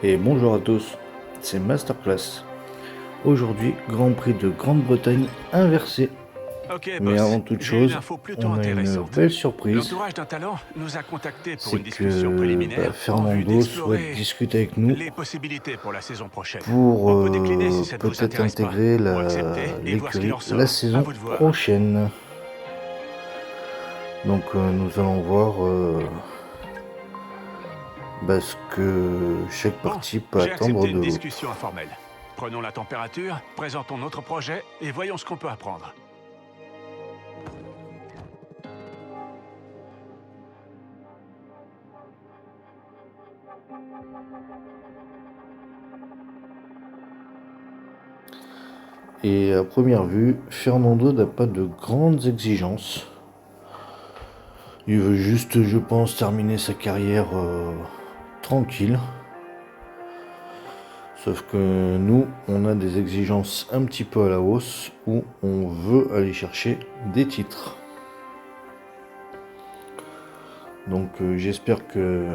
Et bonjour à tous, c'est Masterclass. Aujourd'hui, Grand Prix de Grande-Bretagne inversé. Ok, Mais boss. avant toute J'ai une chose, info plutôt on a une intéressante. belle surprise. L'entourage d'un talent nous a contactés pour C'est une discussion que préliminaire en vue Fernando souhaite d'explorer discuter avec nous les possibilités pour la saison prochaine. pour On peut décliner si ça ne vous peut-être intéresse pas, intégrer ou accepter et voir ce qu'il l'écurie en la sort. À saison vous de voir. prochaine. Donc nous allons voir ce que chaque Bon, partie peut j'ai attendre accepté de une l'autre. discussion informelle. Prenons la température, présentons notre projet et voyons ce qu'on peut apprendre. Et à première vue, Fernando n'a pas de grandes exigences. Il veut juste, je pense, terminer sa carrière tranquille. Sauf que nous, on a des exigences un petit peu à la hausse où on veut aller chercher des titres. Donc j'espère que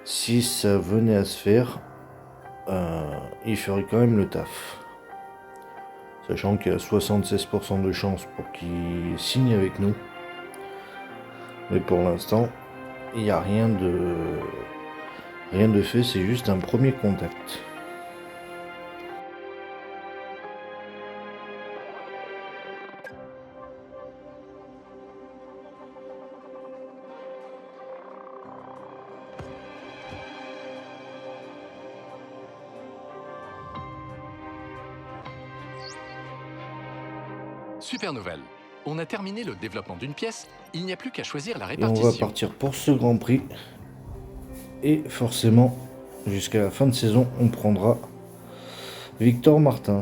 si ça venait à se faire, il ferait quand même le taf. Sachant qu'il y a 76% de chances pour qu'il signe avec nous. Mais pour l'instant, il n'y a rien de fait, c'est juste un premier contact. Super nouvelle. On a terminé le développement d'une pièce, il n'y a plus qu'à choisir la Et on répartition. va partir pour ce Grand Prix. Et forcément, jusqu'à la fin de saison, on prendra Victor Martins.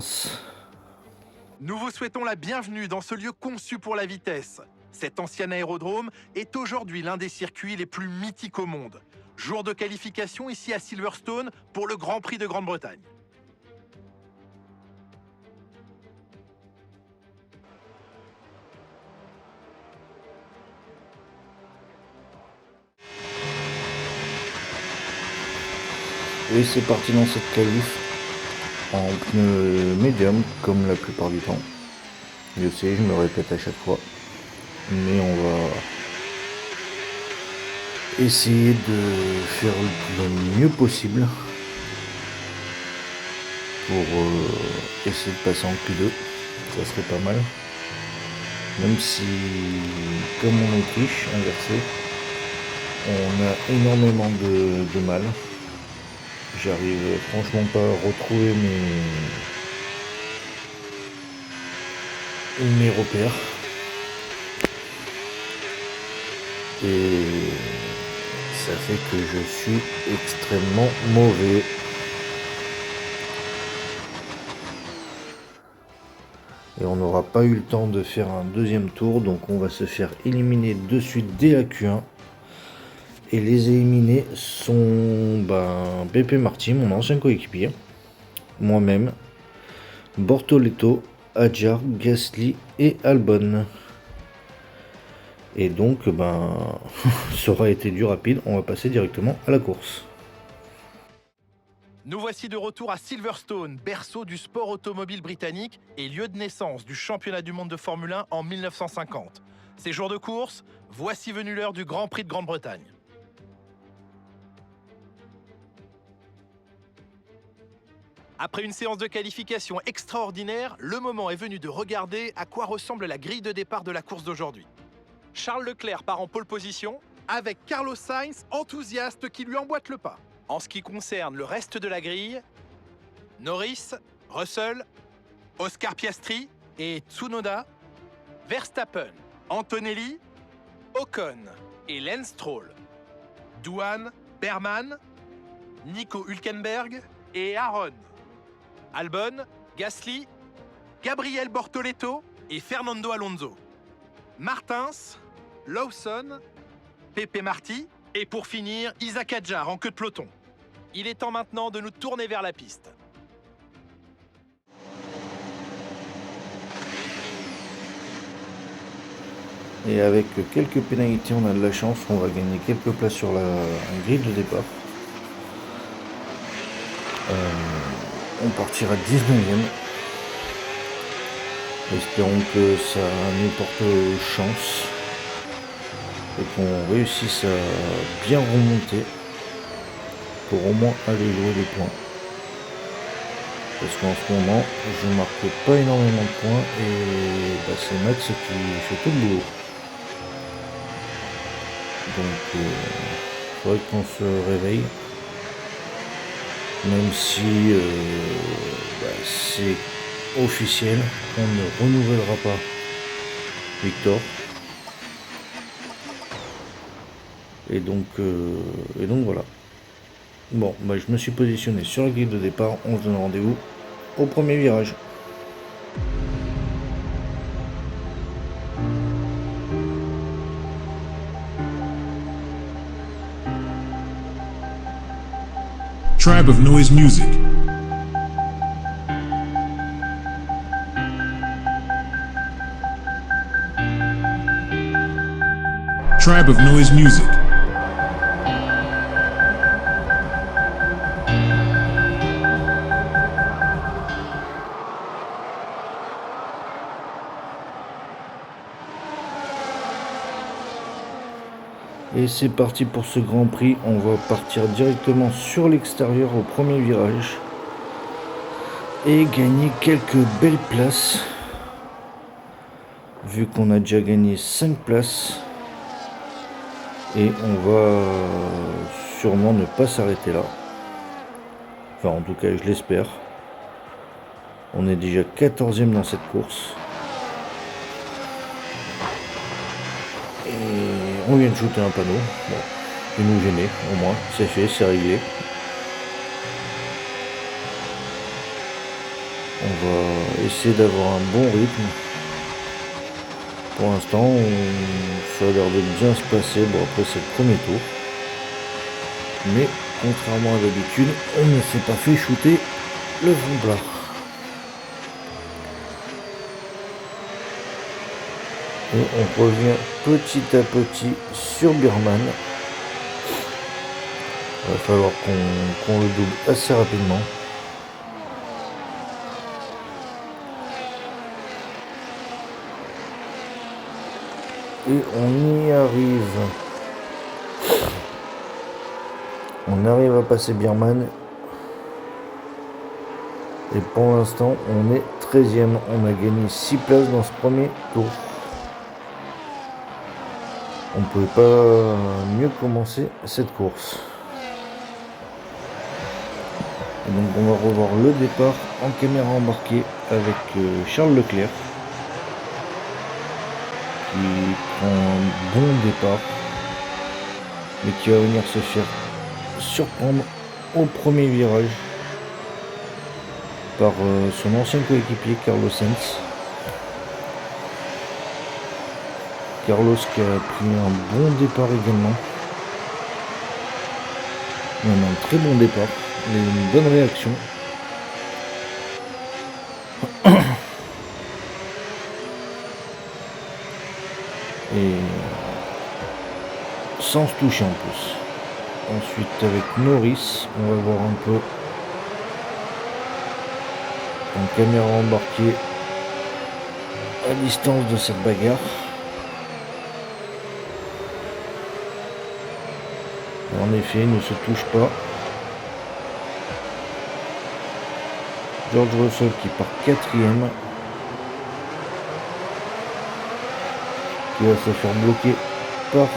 Nous vous souhaitons la bienvenue dans ce lieu conçu pour la vitesse. Cet ancien aérodrome est aujourd'hui l'un des circuits les plus mythiques au monde. Jour de qualification ici à Silverstone pour le Grand Prix de Grande-Bretagne. Et c'est parti dans cette qualif en pneu médium comme la plupart du temps. Je sais, je me répète à chaque fois. Mais on va essayer de faire le mieux possible pour essayer de passer en Q2. Ça serait pas mal. Même si, comme en Autriche, inversé, on a énormément de mal. J'arrive franchement pas à retrouver mes repères. Et ça fait que je suis extrêmement mauvais. Et on n'aura pas eu le temps de faire un deuxième tour, donc on va se faire éliminer de suite dès la Q1. Et les éliminés sont Pepe Marti, mon ancien coéquipier, moi-même, Bortoleto, Adjar, Gasly et Albon. Et donc, ça aura été du rapide, on va passer directement à la course. Nous voici de retour à Silverstone, berceau du sport automobile britannique et lieu de naissance du championnat du monde de Formule 1 en 1950. Ces jours de course, voici venue l'heure du Grand Prix de Grande-Bretagne. Après une séance de qualification extraordinaire, le moment est venu de regarder à quoi ressemble la grille de départ de la course d'aujourd'hui. Charles Leclerc part en pole position, avec Carlos Sainz, enthousiaste, qui lui emboîte le pas. En ce qui concerne le reste de la grille, Norris, Russell, Oscar Piastri et Tsunoda, Verstappen, Antonelli, Ocon et Lance Stroll, Douane, Berman, Nico Hülkenberg et Aaron, Albon, Gasly, Gabriel Bortoleto et Fernando Alonso, Martins, Lawson, Pepe Marti et pour finir Isaac Adjar en queue de peloton. Il est temps maintenant de nous tourner vers la piste. Et avec quelques pénalités, on a de la chance, on va gagner quelques places sur la grille de départ. On partira 19e. Espérons que ça nous porte chance et qu'on réussisse à bien remonter pour au moins aller jouer les points. Parce qu'en ce moment, je marque pas énormément de points et c'est Max qui fait tout le boulot. Donc il faudrait qu'on se réveille. Même si c'est officiel, on ne renouvellera pas Victor. Et donc voilà. Bon, je me suis positionné sur la grille de départ. On se donne rendez-vous au premier virage. Tribe of Noise Music. Tribe of Noise Music. Et c'est parti pour ce Grand Prix. On va partir directement sur l'extérieur au premier virage et gagner quelques belles places. Vu qu'on a déjà gagné 5 places. Et on va sûrement ne pas s'arrêter là. Enfin, en tout cas, je l'espère. On est déjà 14e dans cette course. Et on vient de shooter un panneau. Bon, il nous gênait, au moins. C'est fait, c'est réglé. On va essayer d'avoir un bon rythme. Pour l'instant, ça a l'air de bien se passer. Bon, après, c'est le premier tour. Mais, contrairement à d'habitude, on ne s'est pas fait shooter le fond plat. Et on revient petit à petit sur Birman. Il va falloir qu'on le double assez rapidement. Et on y arrive. On arrive à passer Birman. Et pour l'instant, on est 13e. On a gagné 6 places dans ce premier tour. On ne pouvait pas mieux commencer cette course. Et donc on va revoir le départ en caméra embarquée avec Charles Leclerc qui prend un bon départ mais qui va venir se faire surprendre au premier virage par son ancien coéquipier Carlos Sainz. Carlos qui a pris un bon départ également. Même un très bon départ. Une bonne réaction. Et sans se toucher en plus. Ensuite avec Norris, on va voir un peu en caméra embarquée à distance de cette bagarre. En effet, il ne se touche pas. George Russell qui part 4e. Qui va se faire bloquer par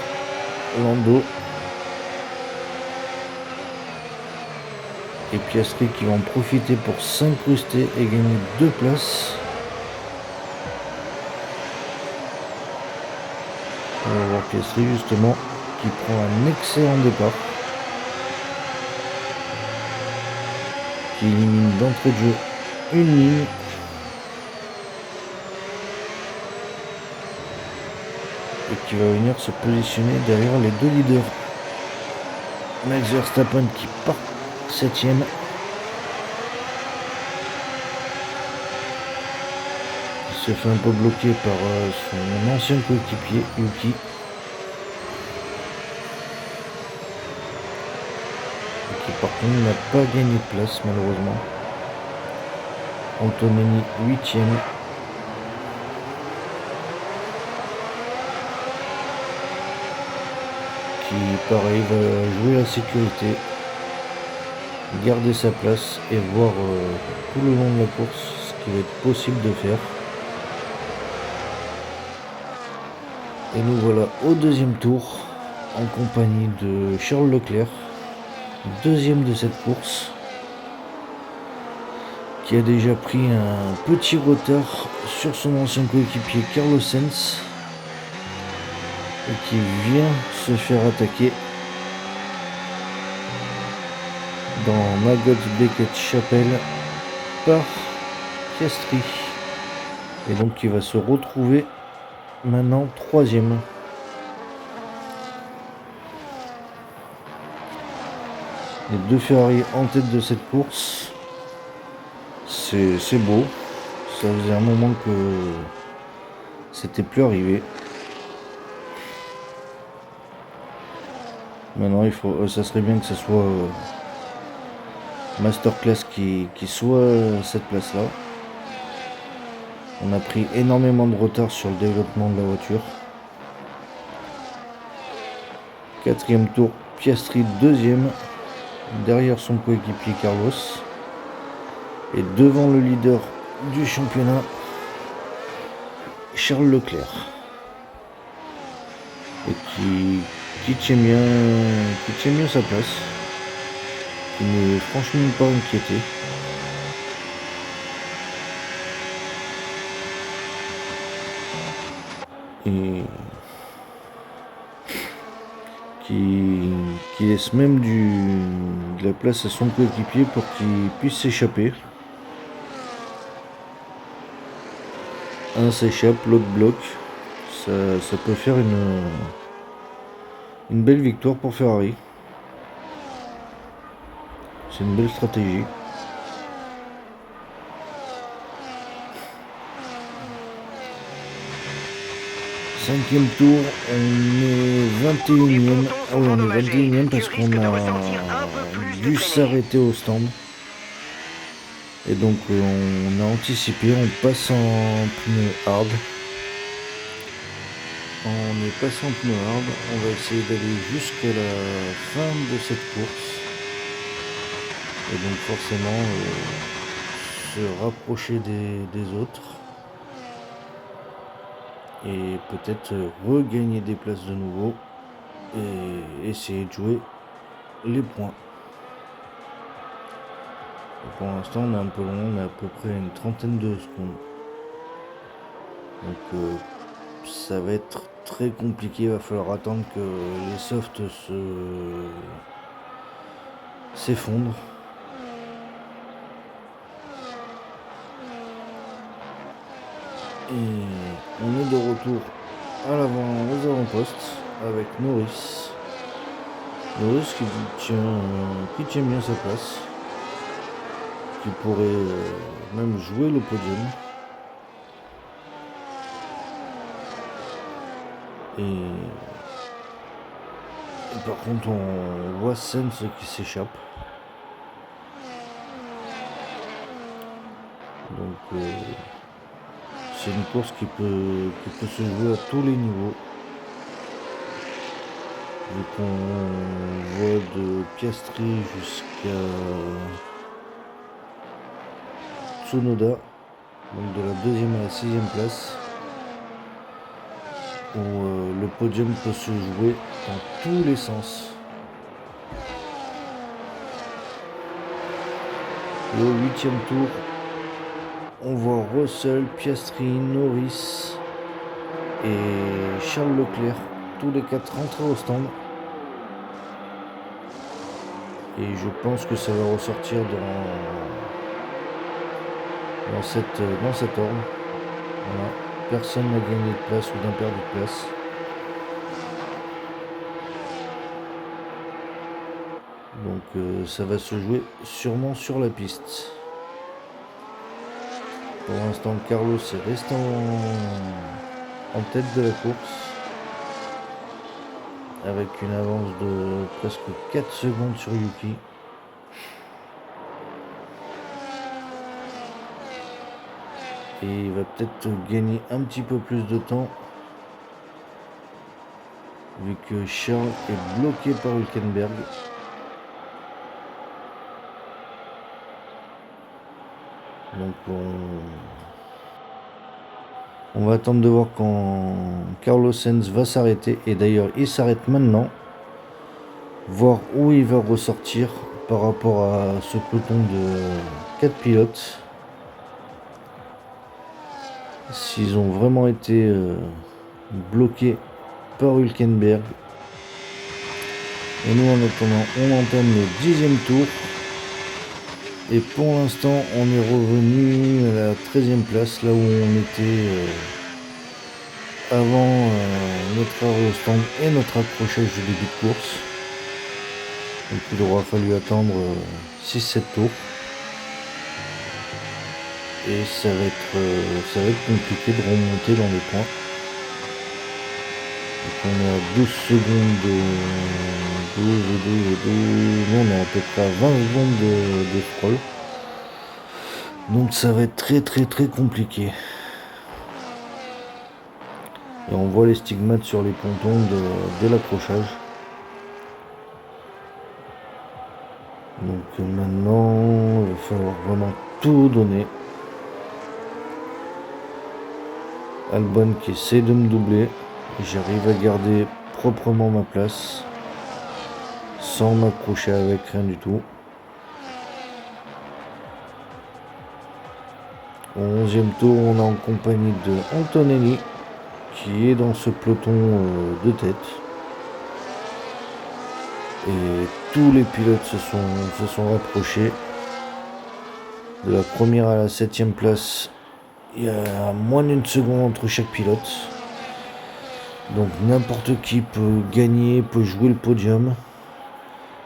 Lando. Et Piastri qui va en profiter pour s'incruster et gagner 2 places. On va voir Piastri justement qui prend un excellent départ. Qui élimine d'entrée de jeu une ligne. Et qui va venir se positionner derrière les 2 leaders. Max Verstappen qui part 7e. Il se fait un peu bloquer par son ancien coéquipier Yuki. qui par contre n'a pas gagné de place malheureusement. Antonelli 8ème. Qui pareil va jouer la sécurité, garder sa place et voir tout le long de la course ce qu'il va être possible de faire. Et nous voilà au deuxième tour en compagnie de Charles Leclerc, deuxième de cette course, qui a déjà pris un petit retard sur son ancien coéquipier Carlos Sainz et qui vient se faire attaquer dans Maggots Beckett Chapelle par Piastri, et donc qui va se retrouver maintenant troisième. Les deux Ferrari en tête de cette course, c'est beau, ça faisait un moment que c'était plus arrivé. Maintenant ça serait bien que ce soit Masterclass qui soit cette place là. On a pris énormément de retard sur le développement de la voiture. Quatrième tour, Piastri deuxième, derrière son coéquipier Carlos. Et devant le leader du championnat, Charles Leclerc. Et qui tient bien sa place. Qui n'est franchement pas inquiété. Et qui laisse même de la place à son coéquipier pour qu'il puisse s'échapper. Un s'échappe, l'autre bloque. Ça peut faire une belle victoire pour Ferrari. C'est une belle stratégie. Cinquième tour, on est 21ème. Ah oui, on est 21ème parce qu'on a dû s'arrêter au stand. Et donc on a anticipé, on passe en pneu hard. On est passé en pneu hard, on va essayer d'aller jusqu'à la fin de cette course. Et donc forcément se rapprocher des autres. Et peut-être regagner des places de nouveau et essayer de jouer les points. Et pour l'instant on est un peu long, on est à peu près une trentaine de secondes. Donc ça va être très compliqué, il va falloir attendre que les softs s'effondrent. Et on est de retour à l'avant, aux avant-postes avec Norris. Norris qui tient bien sa place, qui pourrait même jouer le podium. Et par contre on voit Sainz qui s'échappe. Donc c'est une course qui peut se jouer à tous les niveaux. Vu qu'on voit de Piastri jusqu'à Tsunoda, donc de la deuxième à la sixième place, où le podium peut se jouer dans tous les sens. Et au 8e tour, on voit Russell, Piastri, Norris et Charles Leclerc, tous les quatre rentrés au stand. Et je pense que ça va ressortir dans cet ordre. Voilà. Personne n'a gagné de place ou n'a perdu de place. Donc ça va se jouer sûrement sur la piste. Pour l'instant, Carlos est resté en tête de la course, avec une avance de presque 4 secondes sur Yuki. Et il va peut-être gagner un petit peu plus de temps. Vu que Charles est bloqué par Hülkenberg. Donc on va attendre de voir quand Carlos Sainz va s'arrêter. Et d'ailleurs il s'arrête maintenant. Voir où il va ressortir par rapport à ce peloton de 4 pilotes. S'ils ont vraiment été bloqués par Hülkenberg. Et nous en attendant, on entame le 10e tour. Et pour l'instant, on est revenu à la 13e place, là où on était avant notre arrêt au stand et notre accrochage du début de course. Donc il aura fallu attendre 6-7 tours. Et ça va être compliqué de remonter dans les points. Donc on est à 12 secondes de 12. Non, on est à peu près à 20 secondes de Stroll. Donc ça va être très compliqué. Et on voit les stigmates sur les pontons dès l'accrochage. Donc maintenant, il va falloir vraiment tout donner. Albon qui essaie de me doubler. J'arrive à garder proprement ma place sans m'accrocher avec rien du tout. Au 11e tour, on est en compagnie de Antonelli qui est dans ce peloton de tête. Et tous les pilotes se sont rapprochés. De la première à la 7e place, il y a moins d'une seconde entre chaque pilote. Donc n'importe qui peut gagner, peut jouer le podium.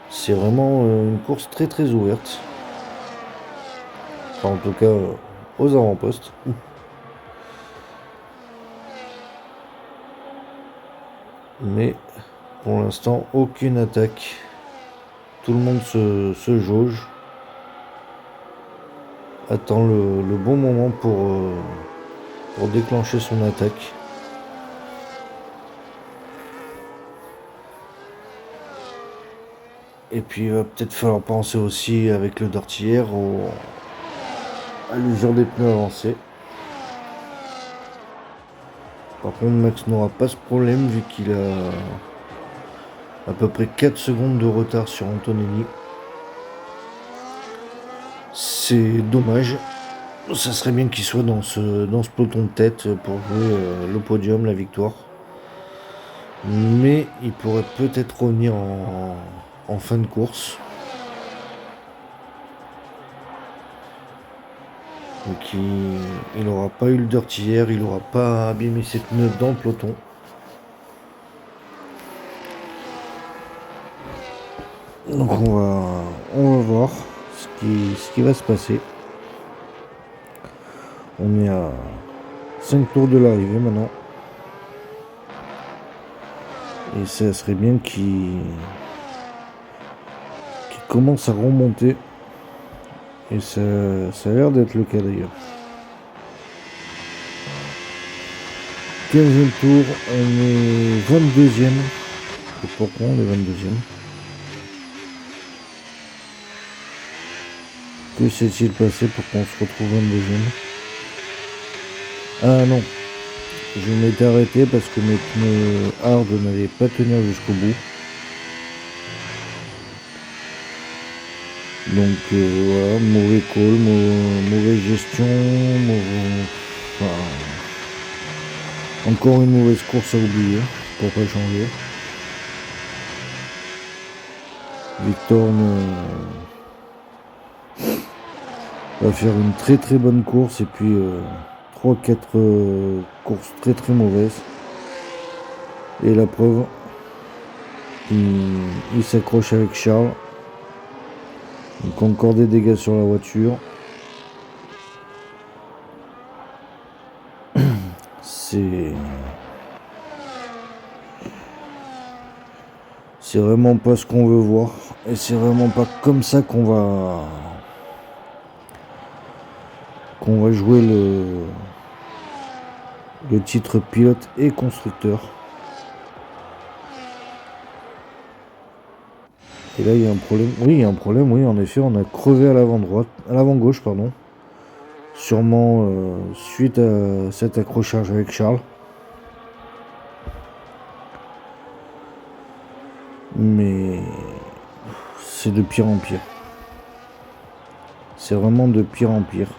C'est vraiment une course très ouverte. Enfin, en tout cas aux avant-postes. Mais pour l'instant aucune attaque. Tout le monde se jauge. Attend le bon moment pour déclencher son attaque. Et puis il va peut-être falloir penser aussi avec le Dortière à l'usure des pneus avancés. Par contre Max n'aura pas ce problème vu qu'il a à peu près 4 secondes de retard sur Antonelli. C'est dommage. Ça serait bien qu'il soit dans ce peloton de tête pour jouer le podium, la victoire. Mais il pourrait peut-être revenir en fin de course. Donc il n'aura pas eu le dirty hier, il n'aura pas abîmé ses pneus dans le peloton. Donc on va voir ce qui va se passer. On est à 5 tours de l'arrivée maintenant. Et ça serait bien qu'il commence à remonter. Et ça a l'air d'être le cas d'ailleurs. 15e tour, on est 22e. Et pourquoi on est 22e? Que s'est-il passé pour qu'on se retrouve 22e? Ah non, je m'étais arrêté parce que mes pneus hard n'avaient pas tenu jusqu'au bout. Donc voilà, mauvais call, mauvaise gestion, encore une mauvaise course à oublier, pour pas changer. Victor va faire une très bonne course et puis 3-4 courses très mauvaises. Et la preuve, il s'accroche avec Charles. Donc encore des dégâts sur la voiture. C'est vraiment pas ce qu'on veut voir. Et c'est vraiment pas comme ça qu'on va jouer le titre pilote et constructeur. Et là il y a un problème. Oui, il y a un problème, oui, en effet, on a crevé à l'avant droite, à l'avant gauche, pardon. Sûrement suite à cet accrochage avec Charles. Mais c'est de pire en pire. C'est vraiment de pire en pire.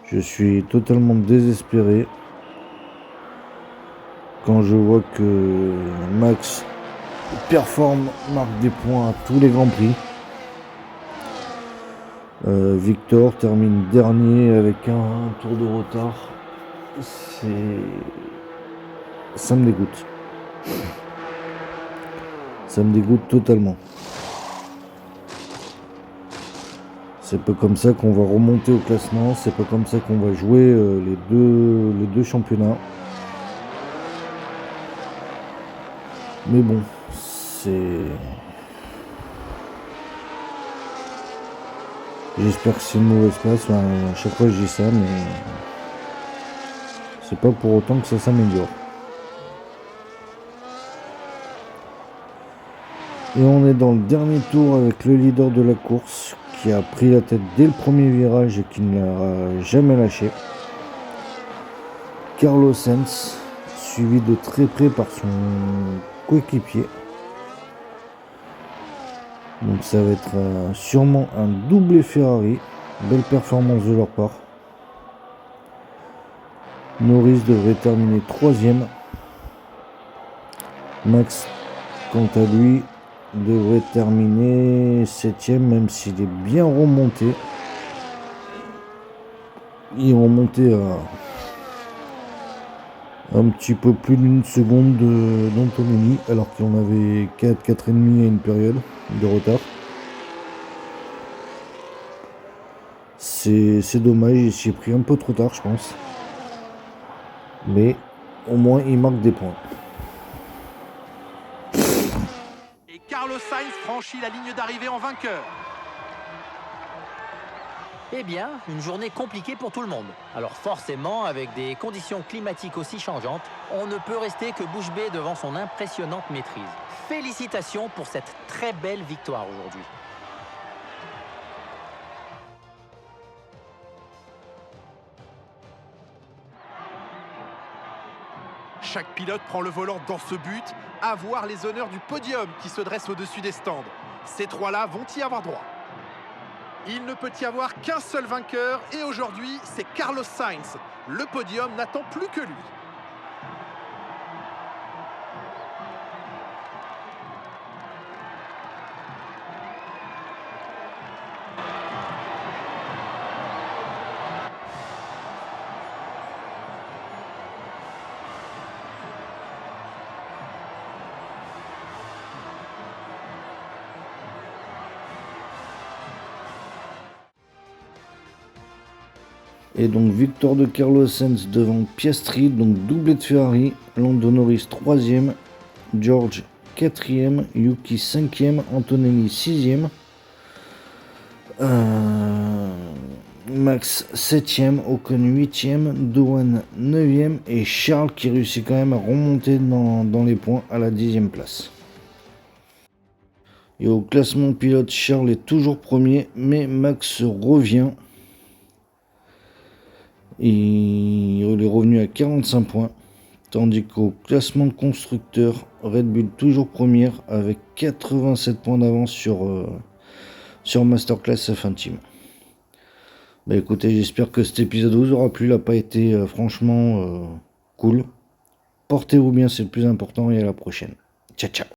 Je suis totalement désespéré quand je vois que Max performe, marque des points à tous les grands prix. Victor termine dernier avec un tour de retard. Ça me dégoûte. Ça me dégoûte totalement. C'est pas comme ça qu'on va remonter au classement, c'est pas comme ça qu'on va jouer les deux championnats. Mais bon, j'espère que c'est une mauvaise place. Enfin, à chaque fois je dis ça, mais c'est pas pour autant que ça s'améliore. Et on est dans le dernier tour avec le leader de la course qui a pris la tête dès le premier virage et qui ne l'a jamais lâché. Carlos Sainz, suivi de très près par son coéquipier. Donc ça va être sûrement un doublé Ferrari. Belle performance de leur part. Norris devrait terminer 3e. Max, quant à lui, devrait terminer 7e, même s'il est bien remonté. Il est remonté à un petit peu plus d'une seconde d'Antonelli, alors qu'on avait 4,5 à une période de retard. C'est dommage, il s'y est pris un peu trop tard, je pense. Mais au moins il marque des points. Et Carlos Sainz franchit la ligne d'arrivée en vainqueur. Eh bien, une journée compliquée pour tout le monde. Alors forcément, avec des conditions climatiques aussi changeantes, on ne peut rester que bouche bée devant son impressionnante maîtrise. Félicitations pour cette très belle victoire aujourd'hui. Chaque pilote prend le volant dans ce but, à voir les honneurs du podium qui se dresse au-dessus des stands. Ces trois-là vont y avoir droit. Il ne peut y avoir qu'un seul vainqueur et aujourd'hui, c'est Carlos Sainz. Le podium n'attend plus que lui. Et donc victoire de Carlos Sainz devant Piastri, donc doublé de Ferrari, Lando Norris 3e, George 4e, Yuki 5e, Antonelli 6e, Max 7e, Ocon 8e, Doohan 9e et Charles qui réussit quand même à remonter dans les points à la 10e place. Et au classement pilote, Charles est toujours premier, mais Max revient. Il est revenu à 45 points, tandis qu'au classement de constructeurs, Red Bull toujours première avec 87 points d'avance sur Masterclass F1 Team. Bah écoutez, j'espère que cet épisode vous aura plu, il n'a pas été franchement cool. Portez-vous bien, c'est le plus important et à la prochaine. Ciao ciao.